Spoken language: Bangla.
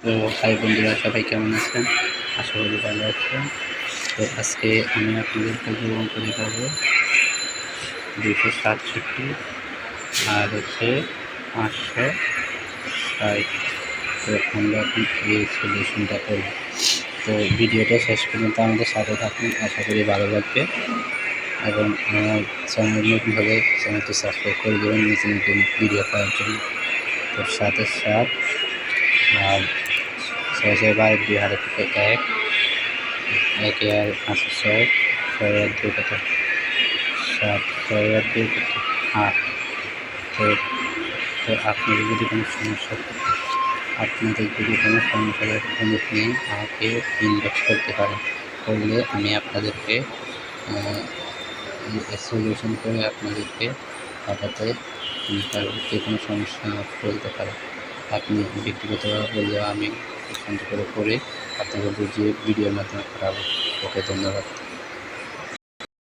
তো হাই বন্ধুরা, সবাই কেমন আছেন? আশা করি ভালো আছেন। তো আজকে আমি আপনাদেরকে যে অঙ্ক দেখাবো 267 আর হচ্ছে 560। তো আমরা এখন এই সলিউশনটা করব। তো ভিডিওটা শেষ পর্যন্ত আমাদের সাথে থাকুন, আশা করি ভালো লাগবে। এবং আমার চ্যানেল নতুনভাবে চ্যানেলটি সাবস্ক্রাইব করে দেবেন নতুন নতুন ভিডিও পাওয়ার জন্য। তো 7 এর 7 আর 6 6 2 হারে থেকে 1 1 আর 5 6 6 আর 2 কত 7 6 আর 2 কত 8। তো আপনাদের যদি কোনো সমস্যা নিয়ে আমাকে ইনবক্স করতে পারেন, করলে আমি আপনাদেরকে সলিউশন করে আপনাদেরকে পাঠাতে পারবো। যে কোনো সমস্যা বলতে পারে, আপনি ব্যক্তিগতভাবে বললেও আমি পছন্দ করে আপনাদের বুঝিয়ে ভিডিওর মাধ্যমে করাবো। ওকে, ধন্যবাদ।